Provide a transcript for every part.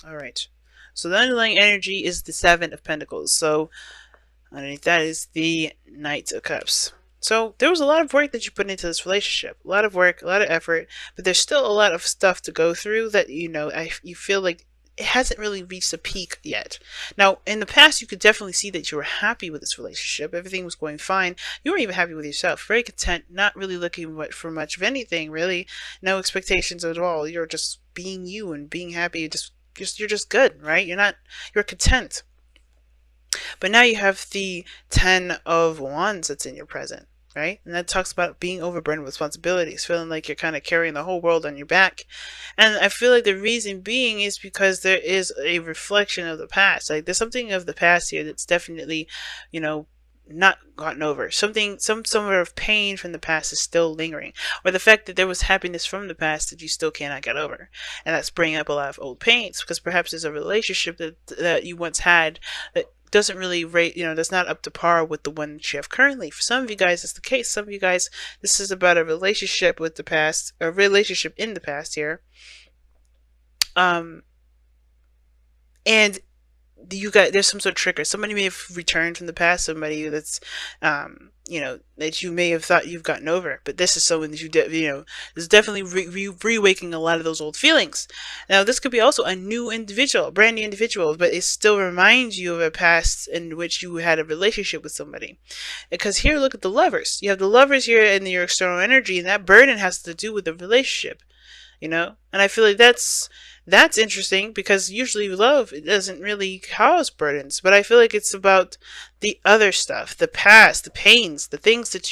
All right. So the underlying energy is the Seven of Pentacles. So underneath that is the Knight of Cups. So there was a lot of work that you put into this relationship, a lot of work, a lot of effort, but there's still a lot of stuff to go through that you feel like it hasn't really reached a peak yet. Now, in the past, you could definitely see that you were happy with this relationship. Everything was going fine. You were even happy with yourself, very content, not really looking for much of anything, really. No expectations at all. You're just being you and being happy. You're just good, right? You're content. But now you have the Ten of Wands that's in your present, right? And that talks about being overburdened with responsibilities, feeling like you're kind of carrying the whole world on your back. And I feel like the reason being is because there is a reflection of the past. Like there's something of the past here that's definitely, you know, not gotten over. Some sort of pain from the past is still lingering, or the fact that there was happiness from the past that you still cannot get over, and that's bringing up a lot of old pains because perhaps there's a relationship that you once had that doesn't really rate, that's not up to par with the one that you have currently. For some of you guys, that's the case. Some of you guys, this is about a relationship with the past, a relationship in the past here. And you got there's some sort of trigger. Somebody may have returned from the past. Somebody that's, that you may have thought you've gotten over. But this is someone that is definitely reawakening a lot of those old feelings. Now, this could be also a new individual, a brand new individual, but it still reminds you of a past in which you had a relationship with somebody. Because here, look at the lovers. You have the lovers here in your external energy, and that burden has to do with the relationship. And I feel like that's interesting because usually love, it doesn't really cause burdens, but I feel like it's about the other stuff, the past, the pains, the things that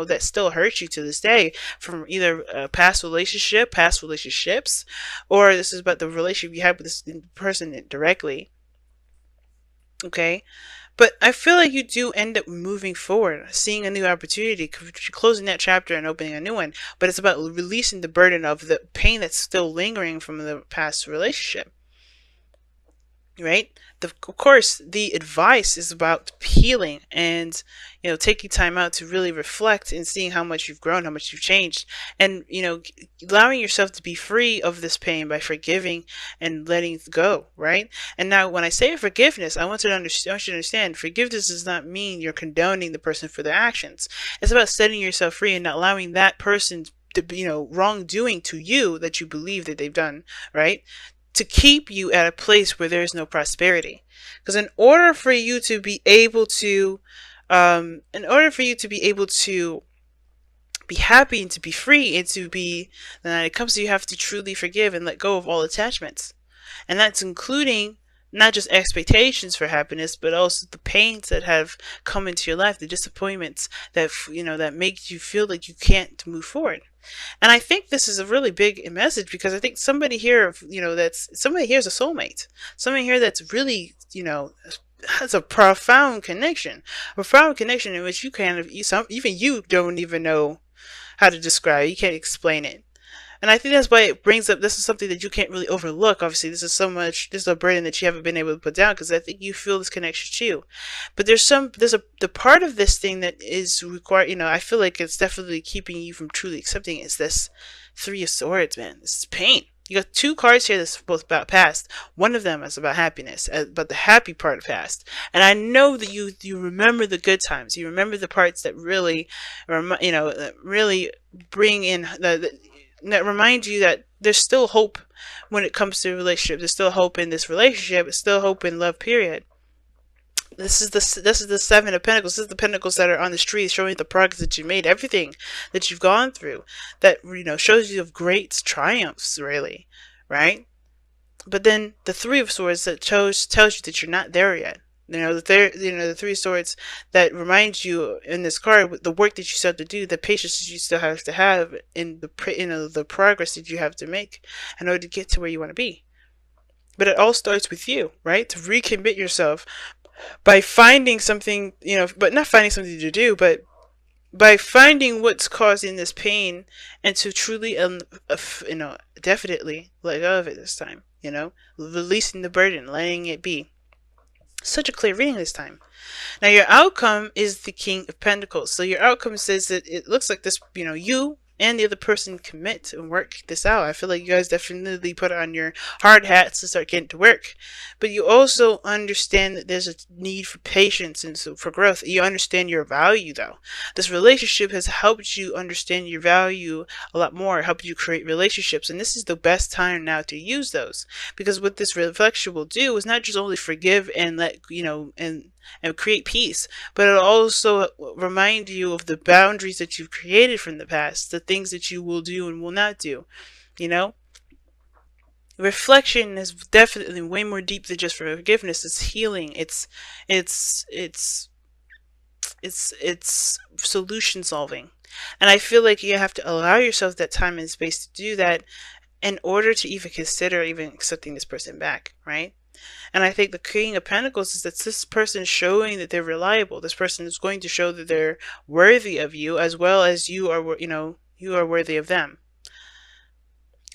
that still hurt you to this day from either a past relationship, past relationships, or this is about the relationship you had with this person directly. Okay. But I feel like you do end up moving forward, seeing a new opportunity, closing that chapter and opening a new one. But it's about releasing the burden of the pain that's still lingering from the past relationship. Right? Of course, the advice is about healing and, taking time out to really reflect and seeing how much you've grown, how much you've changed, and, allowing yourself to be free of this pain by forgiving and letting it go, right? And now, when I say forgiveness, I want you to understand forgiveness does not mean you're condoning the person for their actions. It's about setting yourself free and not allowing that person to, wrongdoing to you that you believe that they've done, right? To keep you at a place where there is no prosperity. Because in order for you to be able to be happy and to be free and to be, then it comes to you have to truly forgive and let go of all attachments. And that's including not just expectations for happiness, but also the pains that have come into your life, the disappointments that, that make you feel like you can't move forward. And I think this is a really big message because I think somebody here, somebody here is a soulmate. Somebody here that's really, has a profound connection in which even you don't even know how to describe. You can't explain it. And I think that's why it brings up, this is something that you can't really overlook. Obviously, this is a burden that you haven't been able to put down because I think you feel this connection too. But the part of this thing that is required, I feel like it's definitely keeping you from truly accepting is this Three of Swords, man. This is pain. You got two cards here that's both about past. One of them is about happiness, about the happy part of past. And I know that you remember the good times. You remember the parts that really, really bring in that remind you that there's still hope when it comes to relationships. There's still hope in this relationship. There's still hope in love, period. This is the Seven of Pentacles. This is the pentacles that are on the street, showing the progress that you made, everything that you've gone through. That shows you of great triumphs, really, right? But then the Three of Swords that tells you that you're not there yet. The Three of Swords that reminds you in this card the work that you still have to do, the patience that you still have to have, in the progress that you have to make in order to get to where you want to be. But it all starts with you, right? To recommit yourself by finding something, but not finding something to do, but by finding what's causing this pain and to truly, definitely let go of it this time, releasing the burden, letting it be. Such a clear reading this time. Now your outcome is the King of Pentacles. So your outcome says that it looks like this, you and the other person commit and work this out. I feel like you guys definitely put on your hard hats to start getting to work. But you also understand that there's a need for patience and so for growth. You understand your value though. This relationship has helped you understand your value a lot more, helped you create relationships. And this is the best time now to use those. Because what this reflection will do is not just only forgive and let, and create peace, but it'll also remind you of the boundaries that you've created from the past, the things that you will do and will not do. You know, reflection is definitely way more deep than just forgiveness. It's healing. It's solution solving, and I feel like you have to allow yourself that time and space to do that in order to even consider even accepting this person back, right? And I think the King of Pentacles is that this person is showing that they're reliable. This person is going to show that they're worthy of you, as well as you are, you are worthy of them.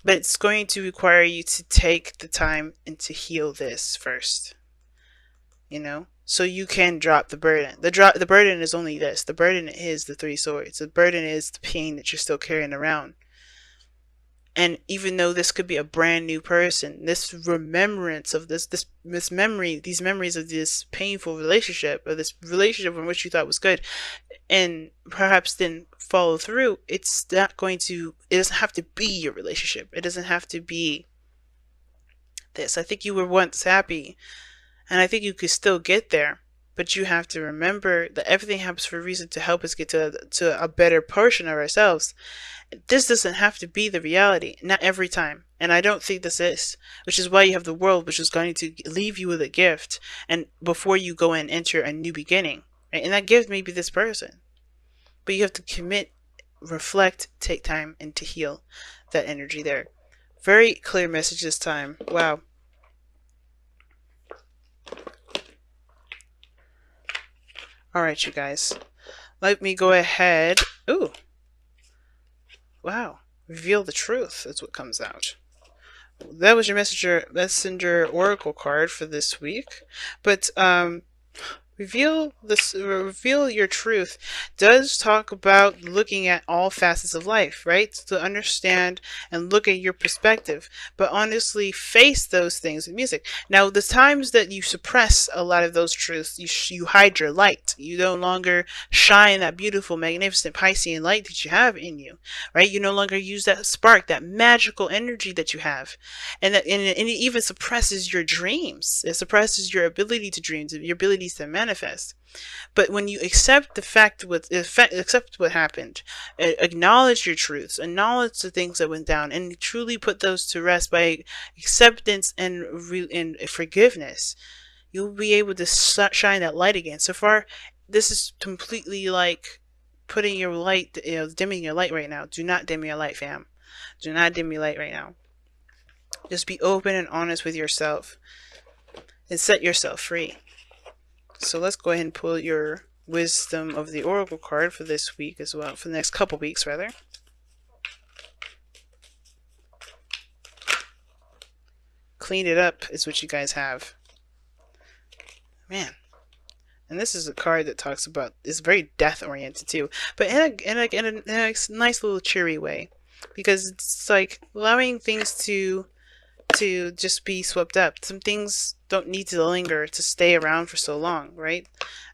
But it's going to require you to take the time and to heal this first, so you can drop the burden. The burden is only this. The burden is the Three Swords. The burden is the pain that you're still carrying around. And even though this could be a brand new person, this remembrance of this memory, these memories of this painful relationship, or this relationship in which you thought was good, and perhaps didn't follow through, it doesn't have to be your relationship. It doesn't have to be this. I think you were once happy, and I think you could still get there. But you have to remember that everything happens for a reason, to help us get to a better portion of ourselves. This doesn't have to be the reality, not every time. And I don't think this is, which is why you have the world, which is going to leave you with a gift, and before you go and enter a new beginning, right? And that gift may be this person, but you have to commit, reflect, take time, and to heal that energy there. Very clear message this time. Wow. All right, you guys, let me go ahead. Ooh. Wow. Reveal the truth is what comes out. That was your messenger oracle card for this week. But reveal your truth does talk about looking at all facets of life, right? To understand and look at your perspective, but honestly face those things in music. Now, the times that you suppress a lot of those truths, you hide your light. You no longer shine that beautiful, magnificent Piscean light that you have in you, right? You no longer use that spark, that magical energy that you have, and it even suppresses your dreams. It suppresses your ability to dream, your abilities to manifest. But when you accept the fact, accept what happened, acknowledge your truths, acknowledge the things that went down, and truly put those to rest by acceptance and forgiveness, you'll be able to shine that light again. So far, this is completely like putting your light, dimming your light right now. Do not dim your light, fam. Do not dim your light right now. Just be open and honest with yourself and set yourself free. So let's go ahead and pull your wisdom of the oracle card for this week as well, for the next couple weeks rather. Clean it up is what you guys have. Man. And this is a card that talks about, it's very death oriented too, but in a nice little cheery way, because it's like allowing things to just be swept up. Some things don't need to linger, to stay around for so long, right?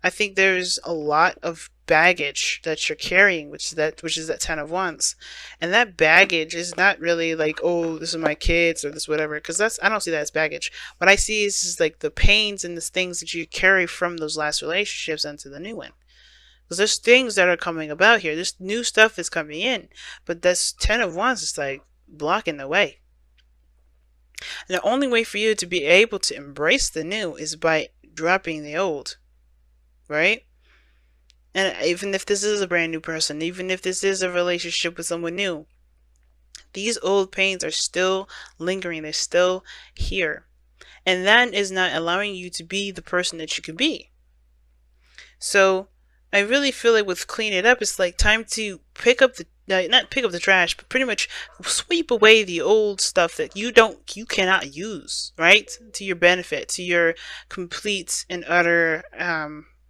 I think there's a lot of baggage that you're carrying, which is that 10 of Wands, and that baggage is not really like, oh, this is my kids or this whatever, because I don't see that as baggage. What I see is like the pains and the things that you carry from those last relationships into the new one. Because there's things that are coming about here. There's new stuff that's coming in, but this 10 of Wands is like blocking the way. And the only way for you to be able to embrace the new is by dropping the old, right? And even if this is a brand new person, even if this is a relationship with someone new, these old pains are still lingering. They're still here. And that is not allowing you to be the person that you could be. So I really feel like with Clean It Up, it's like time to pick up not pick up the trash, but pretty much sweep away the old stuff that you cannot use, right? To your benefit, to your complete and utter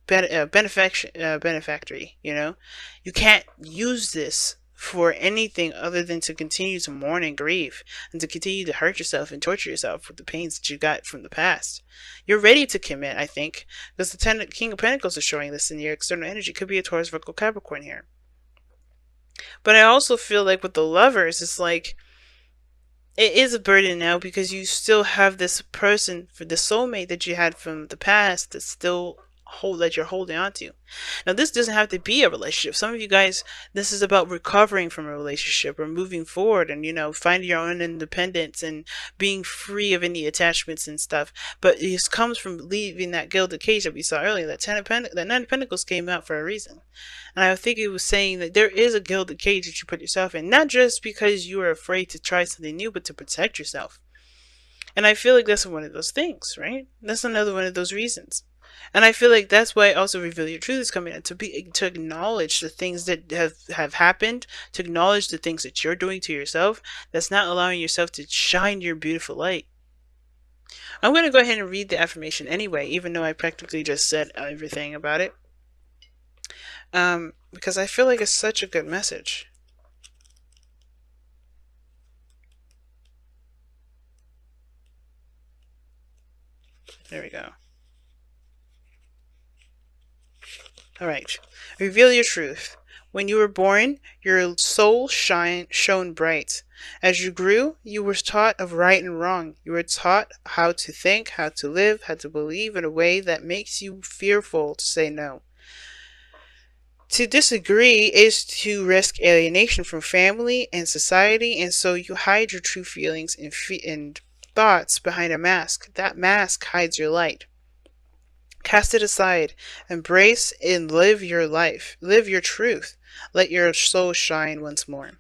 benefactory, you can't use this for anything other than to continue to mourn and grieve and to continue to hurt yourself and torture yourself with the pains that you got from the past. You're ready to commit, I think, because the King of Pentacles is showing this in your external energy. Could be a Taurus, Virgo, Capricorn here. But I also feel like with the Lovers, it's like it is a burden now because you still have this person, for the soulmate that you had from the past, that still that you're holding on to. Now this doesn't have to be a relationship. Some of you guys, this is about recovering from a relationship or moving forward and, you know, finding your own independence and being free of any attachments and stuff. But it comes from leaving that gilded cage that we saw earlier. That Nine of Pentacles came out for a reason. And I think it was saying that there is a gilded cage that you put yourself in, not just because you are afraid to try something new, but to protect yourself. And I feel like that's one of those things, right? That's another one of those reasons. And I feel like that's why also Reveal Your Truth is coming out, to acknowledge the things that have happened, to acknowledge the things that you're doing to yourself that's not allowing yourself to shine your beautiful light. I'm going to go ahead and read the affirmation anyway, even though I practically just said everything about it. Because I feel like it's such a good message. There we go. Alright. Reveal your truth. When you were born, your soul shone bright. As you grew, you were taught of right and wrong. You were taught how to think, how to live, how to believe in a way that makes you fearful to say no. To disagree is to risk alienation from family and society, and so you hide your true feelings and thoughts behind a mask. That mask hides your light. Cast it aside, embrace and live your life. Live your truth. Let your soul shine once more.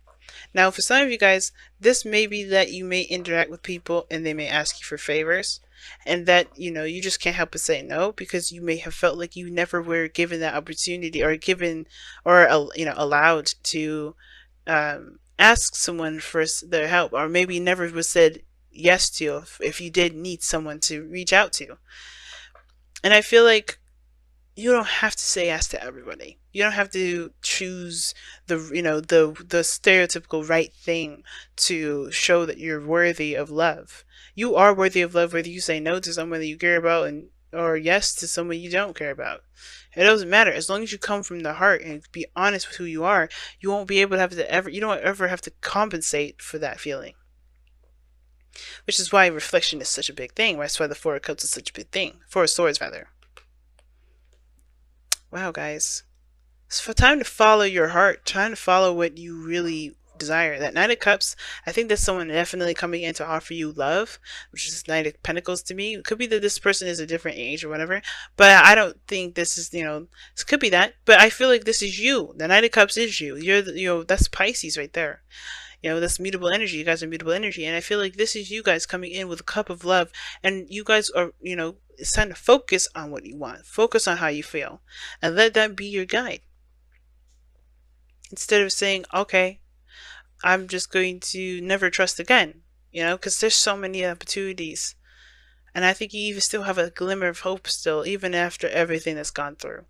Now, for some of you guys, this may be that you may interact with people and they may ask you for favors, and that, you know, you just can't help but say no because you may have felt like you never were given that opportunity or allowed to ask someone for their help, or maybe never was said yes to if you did need someone to reach out to. And I feel like you don't have to say yes to everybody. You don't have to choose the stereotypical right thing to show that you're worthy of love. You are worthy of love whether you say no to someone that you care about or yes to someone you don't care about. It doesn't matter. As long as you come from the heart and be honest with who you are, you won't be able to you don't ever have to compensate for that feeling. Which is why reflection is such a big thing. That's why the Four of Cups is such a big thing. Four of Swords, rather. Wow, guys. It's time to follow your heart. Trying to follow what you really desire. That Knight of Cups, I think there's someone definitely coming in to offer you love, which is Knight of Pentacles to me. It could be that this person is a different age or whatever, but I don't think this is, this could be that, but I feel like this is you. The Knight of Cups is you. You're that's Pisces right there. That's mutable energy. You guys are mutable energy. And I feel like this is you guys coming in with a cup of love. And you guys are, it's time to focus on what you want. Focus on how you feel. And let that be your guide. Instead of saying, okay, I'm just going to never trust again. Because there's so many opportunities. And I think you even still have a glimmer of hope still, even after everything that's gone through.